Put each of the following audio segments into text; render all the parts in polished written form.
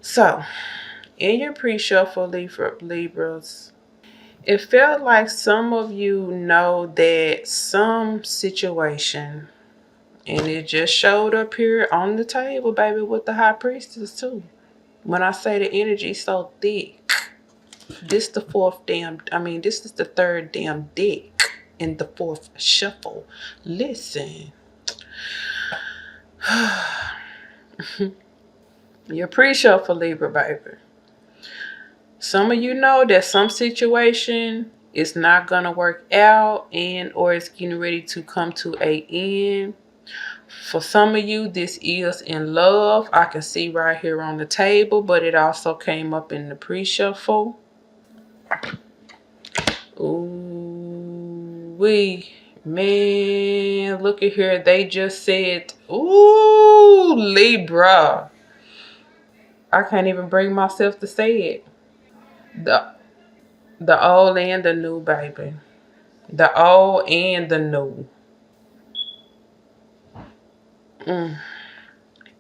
So, in your pre-shuffle, Libras, it felt like some of you know that some situation, and it just showed up here on the table, baby, with the high priestess too. When I say the energy so thick, this is the third damn deck in the fourth shuffle. Listen, your pre-shuffle, Libra, baby. Some of you know that some situation is not gonna work out and or it's getting ready to come to a end. For some of you, this is in love. I can see right here on the table, but it also came up in the pre-shuffle. Ooh, man, look at here. They just said, ooh, Libra. I can't even bring myself to say it. The the old and the new, baby. The old and the new.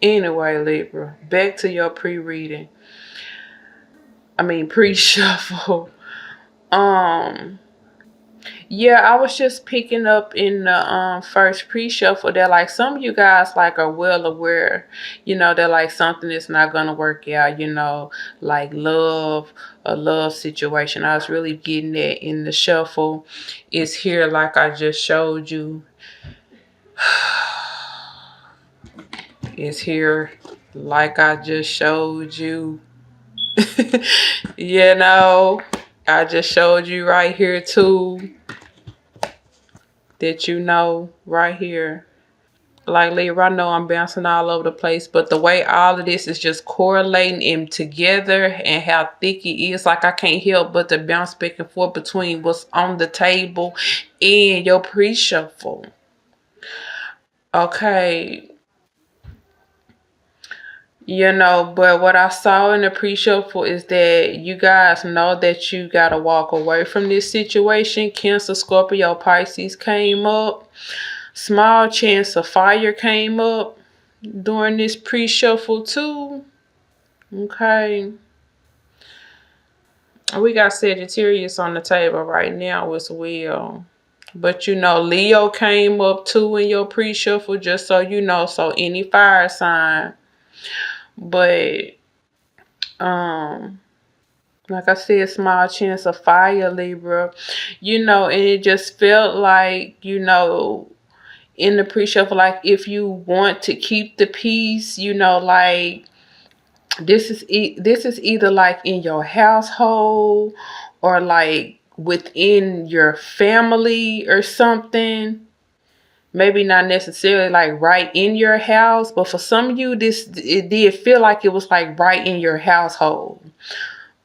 Anyway, Libra, back to your pre-reading. Pre-shuffle. Um, yeah, I was just picking up in the first pre-shuffle that like some of you guys like are well aware, that like something is not gonna work out, like a love situation. I was really getting that in the shuffle. It's here like I just showed you. It's here like I just showed you. you know, I just showed you right here too. That right here. Like Libra, I know I'm bouncing all over the place, but the way all of this is just correlating in together and how thick it is, like I can't help but to bounce back and forth between what's on the table and your pre-shuffle. Okay, but what I saw in the pre-shuffle is that you guys know that you got to walk away from this situation. Cancer, Scorpio, Pisces came up. Small chance of fire came up during this pre-shuffle too. Okay. We got Sagittarius on the table right now as well. But Leo came up too in your pre-shuffle, just so you know. So any fire sign. But like I said, small chance of fire, Libra. And it just felt like, in the pre-shuffle, like if you want to keep the peace, like this is either like in your household or like within your family or something. Maybe not necessarily like right in your house, but for some of you, it did feel like it was like right in your household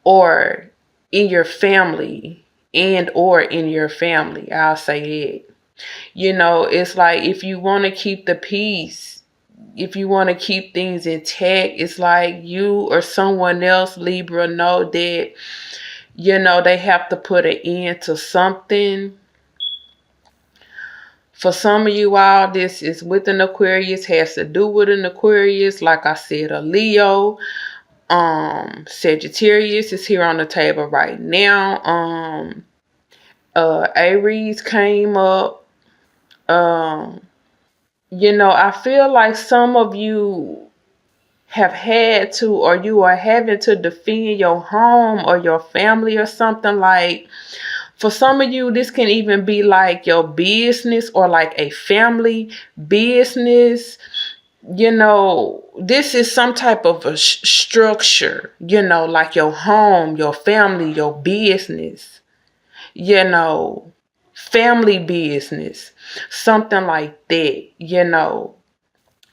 or in your family and or in your family. I'll say that. It's like if you want to keep the peace, if you want to keep things intact, it's like you or someone else, Libra, know that, they have to put an end to something. For some of you all, this is with an Aquarius, has to do with an Aquarius. Like I said, a Leo. Sagittarius is here on the table right now. Aries came up. I feel like some of you have had to, or you are having to defend your home or your family or something. Like for some of you, this can even be like your business or like a family business. This is some type of a structure, like your home, your family, your business, family business, something like that.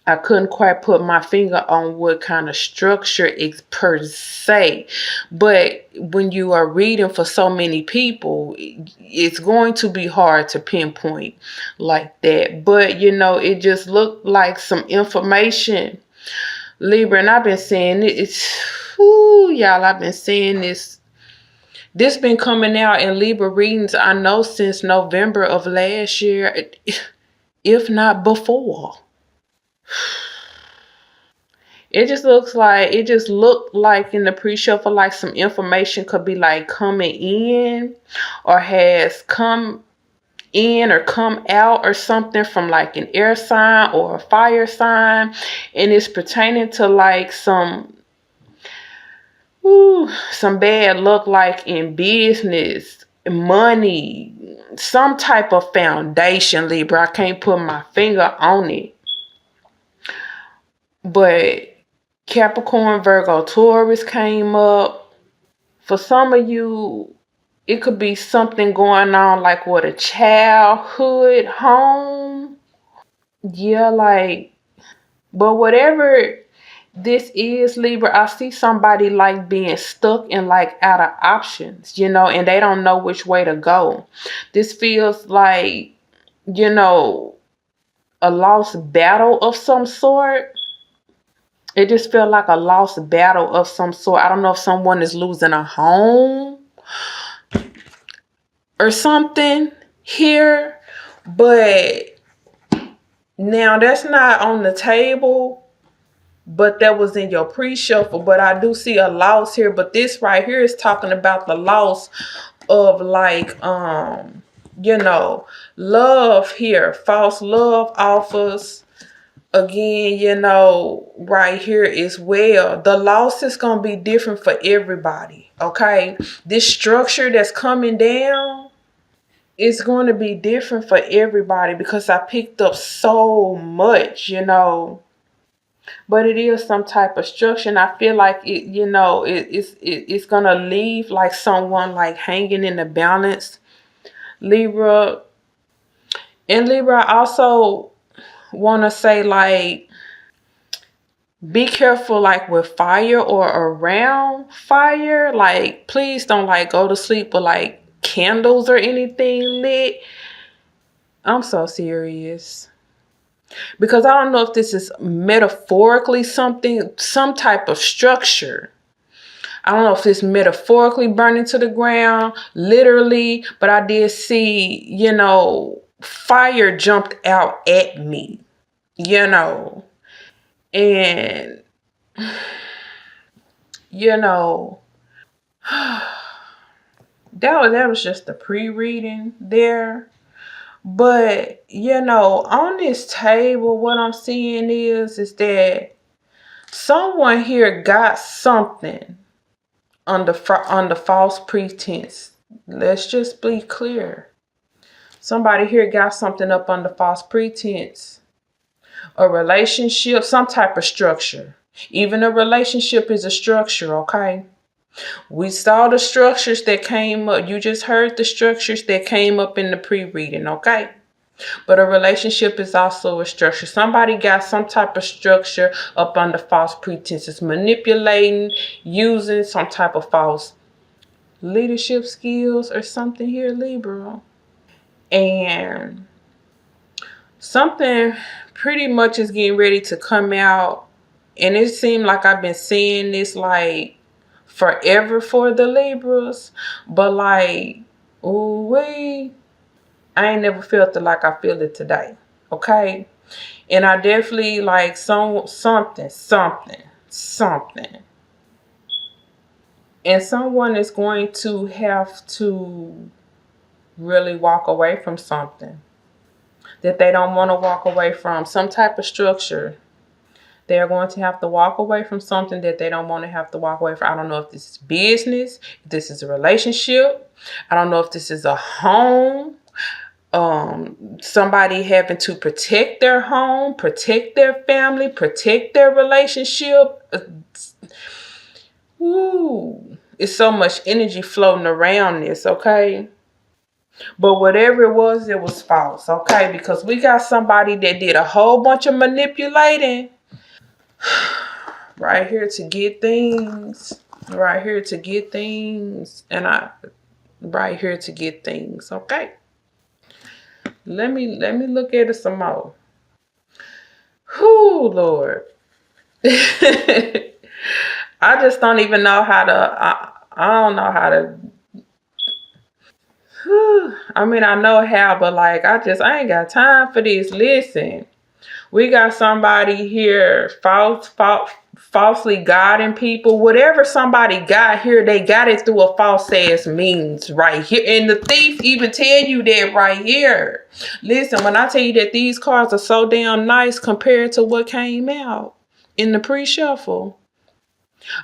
I couldn't quite put my finger on what kind of structure it's per se. But when you are reading for so many people, it's going to be hard to pinpoint like that. But, it just looked like some information. Libra, and I've been saying y'all, I've been saying this. This been coming out in Libra readings, I know, since November of last year, if not before. It just looked like in the pre-shuffle like some information could be like coming in or has come in or come out or something from like an air sign or a fire sign, and it's pertaining to like some bad luck like in business, money, some type of foundation, Libra. I can't put my finger on it, but Capricorn, Virgo, Taurus came up. For some of you, it could be something going on like with a childhood home. Yeah, like, but whatever this is, Libra, I see somebody like being stuck and like out of options, and they don't know which way to go. This feels like, you know, a lost battle of some sort. It just felt like a lost battle of some sort. I don't know if someone is losing a home or something here, but now that's not on the table, but that was in your pre-shuffle. But I do see a loss here, but this right here is talking about the loss of like love here. False love offers again, right here as well. The loss is going to be different for everybody, okay? This structure that's coming down, it's going to be different for everybody because I picked up so much. But it is some type of structure, and I feel like it's gonna leave like someone like hanging in the balance, Libra. And Libra, I also want to say like, be careful like with fire or around fire. Like, please don't like go to sleep with like candles or anything lit. I'm so serious. Because I don't know if this is metaphorically some type of structure. I don't know if it's metaphorically burning to the ground, literally, but I did see, fire jumped out at me, and, that was just the pre-reading there. But, on this table, what I'm seeing is that someone here got something under false pretense. Let's just be clear. Somebody here got something up under false pretense. A relationship, some type of structure. Even a relationship is a structure, okay? We saw the structures that came up. You just heard the structures that came up in the pre-reading, okay? But a relationship is also a structure. Somebody got some type of structure up under false pretenses, manipulating, using some type of false leadership skills or something here, Libra. And something pretty much is getting ready to come out. And it seemed like I've been seeing this like forever for the Libras. But like, ooh wee, I ain't never felt it like I feel it today. Okay? And I definitely like something. And someone is going to have to really walk away from something that they don't want to walk away from, some type of structure. They're going to have to walk away from something that they don't want to have to walk away from. I don't know if this is business, if this is a relationship. I don't know if this is a home. Somebody having to protect their home, protect their family, protect their relationship. It's so much energy floating around this, okay? But whatever it was false, okay? Because we got somebody that did a whole bunch of manipulating right here to get things, and right here to get things, okay? Let me look at it some more. Whoo, Lord. I just don't even know how to, I don't know how to, I mean, I know how, but like, I ain't got time for this. Listen, we got somebody here, falsely guiding people. Whatever somebody got here, they got it through a false ass means right here. And the thief even tell you that right here. Listen, when I tell you that these cards are so damn nice compared to what came out in the pre-shuffle,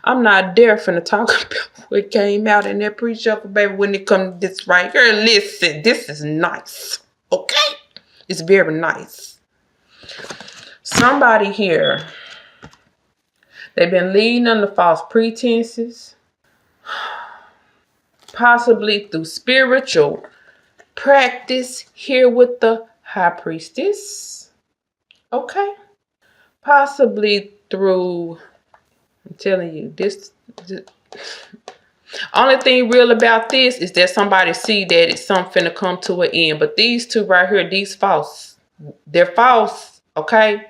I'm not dare finna talk about what came out in that pre-shuffle, baby, when it comes to this right here. Listen, this is nice. Okay? It's very nice. Somebody here, they've been leading under false pretenses, possibly through spiritual practice here with the high priestess. Okay? Possibly through, I'm telling you, this only thing real about this is that somebody see that it's something to come to an end. But these two right here, these false. They're false. Okay?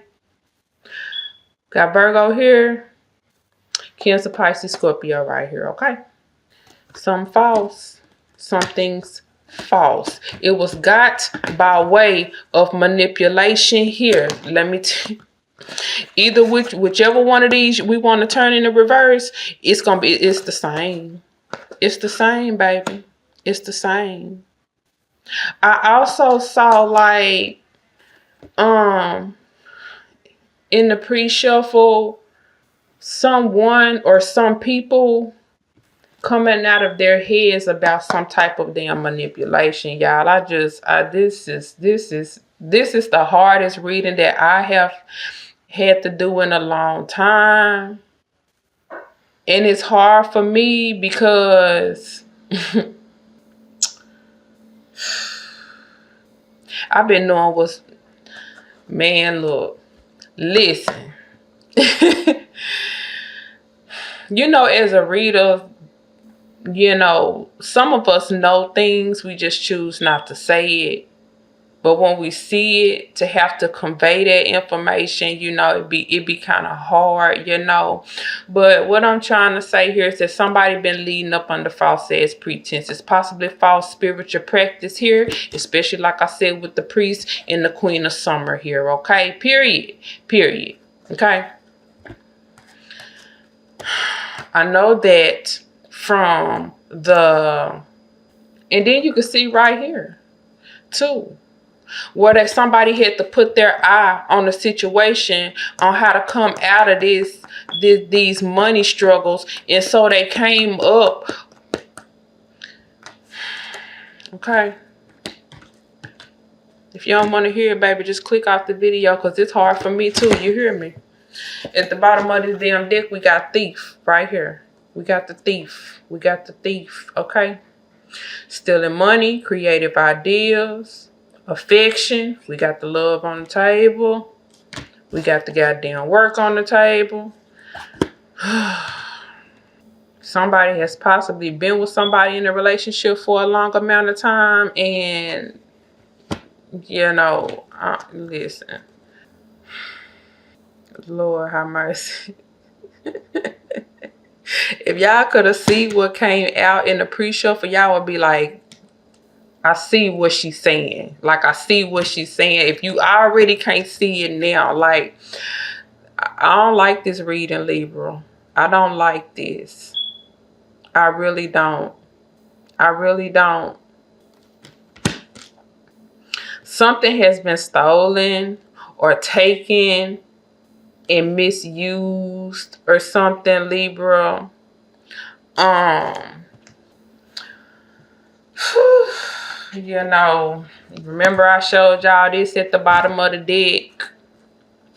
Got Virgo here. Cancer, Pisces, Scorpio right here. Okay? Some false. Something's false. It was got by way of manipulation here. Let me tell you. Either whichever one of these we want to turn into reverse, it's the same. It's the same, baby. It's the same. I also saw like in the pre-shuffle someone or some people coming out of their heads about some type of damn manipulation, y'all. This is the hardest reading that I have had to do in a long time. And it's hard for me because I've been knowing what's, man, look, listen. You know, as a reader, you know, some of us know things, we just choose not to say it. But when we see it, to have to convey that information, you know, it be kind of hard, you know. But what I'm trying to say here is that somebody been leading up under false ass pretenses, possibly false spiritual practice here, especially like I said with the priest and the Queen of Summer here, okay? Period. Okay? I know that from the, and then you can see right here, too, where that somebody had to put their eye on the situation on how to come out of these money struggles, and so they came up. Okay, if you don't want to hear it, baby, just click off the video, because it's hard for me too. You hear me? At the bottom of this damn deck, we got thief right here. We got the thief. Okay, stealing money, creative ideas, affection. We got the love on the table. We got the goddamn work on the table. Somebody has possibly been with somebody in a relationship for a long amount of time, and you know, listen, Lord have mercy. If y'all could have seen what came out in the pre-shuffle, y'all would be like, I see what she's saying. Like, I see what she's saying. If you already can't see it now, like, I don't like this reading, Libra. I don't like this. I really don't. Something has been stolen or taken and misused or something, Libra. You know, remember I showed y'all this at the bottom of the deck.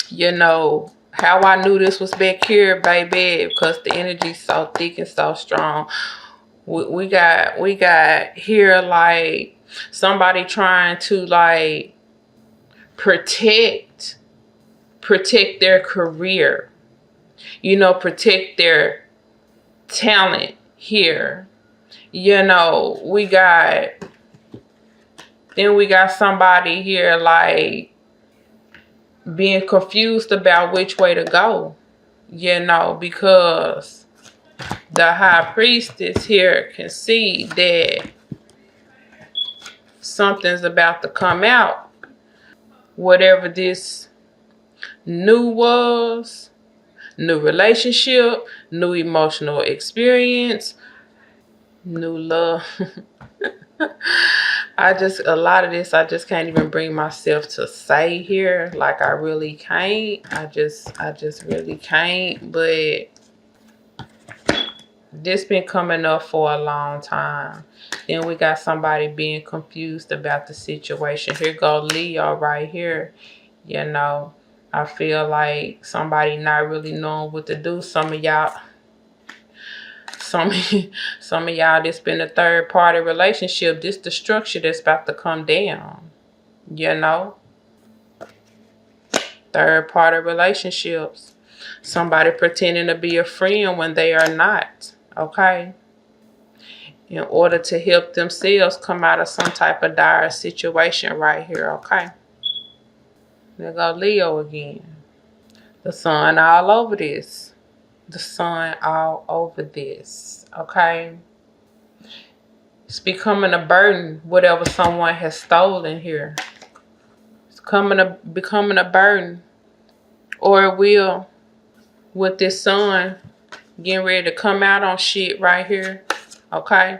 You know, how I knew this was back here, baby, because the energy's so thick and so strong. We got here like somebody trying to like protect their career, you know, protect their talent here. You know, we got somebody here like being confused about which way to go, you know, because the high priestess here can see that something's about to come out. Whatever this new was, New relationship, new emotional experience, new love. A lot of this, I just can't even bring myself to say here. Like, I really can't. I just really can't. But this been coming up for a long time. Then we got somebody being confused about the situation. Here go Leo right here. You know, I feel like somebody not really knowing what to do. Some of y'all, some of y'all, this been a third party relationship. This the structure that's about to come down. You know, third party relationships. Somebody pretending to be a friend when they are not. Okay. In order to help themselves come out of some type of dire situation right here. Okay. There go Leo again. The sun all over this. The sun all over this. Okay. It's becoming a burden, whatever someone has stolen here. It's becoming a burden. Or it will, with this sun getting ready to come out on shit right here. Okay.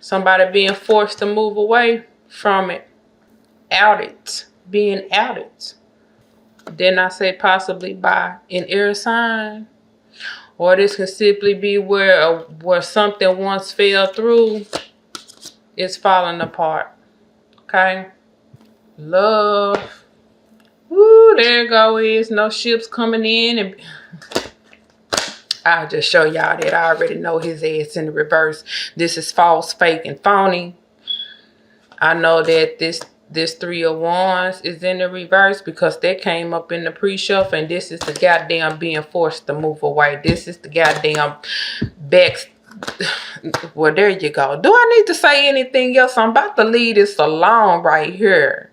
Somebody being forced to move away from it. Outed. Being outed. Then I say possibly by an air sign. Or this could simply be where something once fell through is falling apart. Okay. Love. Woo, there it go is. No ships coming in. And I'll just show y'all that I already know his ass in the reverse. This is false, fake, and phony. I know that this 3 of Wands is in the reverse because that came up in the pre-shuffle, and this is the goddamn being forced to move away. This is the goddamn back. Well, there you go. Do I need to say anything else? I'm about to leave this alone right here.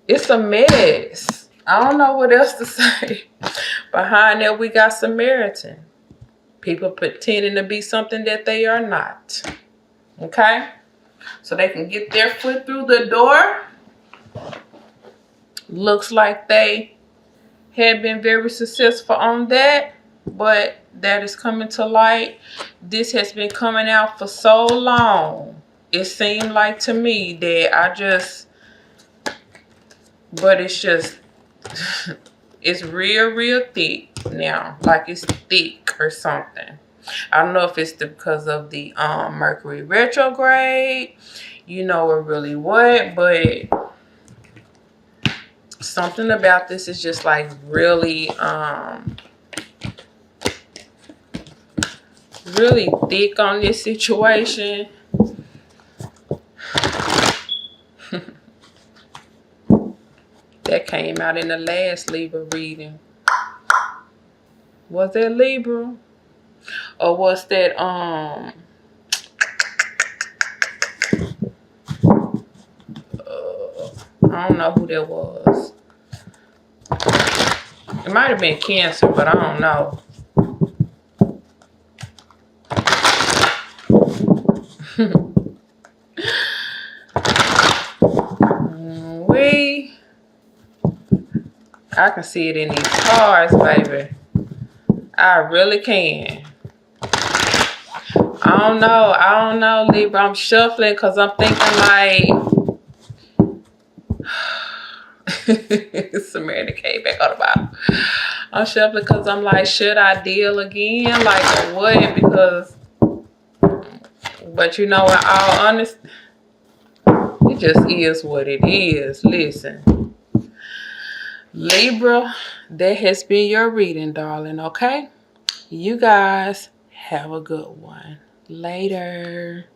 It's a mess. I don't know what else to say. Behind that, we got Samaritan. People pretending to be something that they are not. Okay? So they can get their foot through the door. Looks like they have been very successful on that. But that is coming to light. This has been coming out for so long. It seemed like to me that but it's just, it's real thick now. Like it's thick or something. I don't know if it's because of the Mercury retrograde, or really what, but something about this is just like really really thick on this situation. That came out in the last Libra reading. Was that Libra? Or was that I don't know who that was. It might have been Cancer, but I don't know. I can see it in these cards, baby. I really can. I don't know, Libra. I'm shuffling because I'm thinking like Samaritan came back on the bottom. I'm shuffling because I'm like, should I deal again? Like, or what? But in all honesty, it just is what it is. Listen, Libra, that has been your reading, darling, okay? You guys have a good one. Later.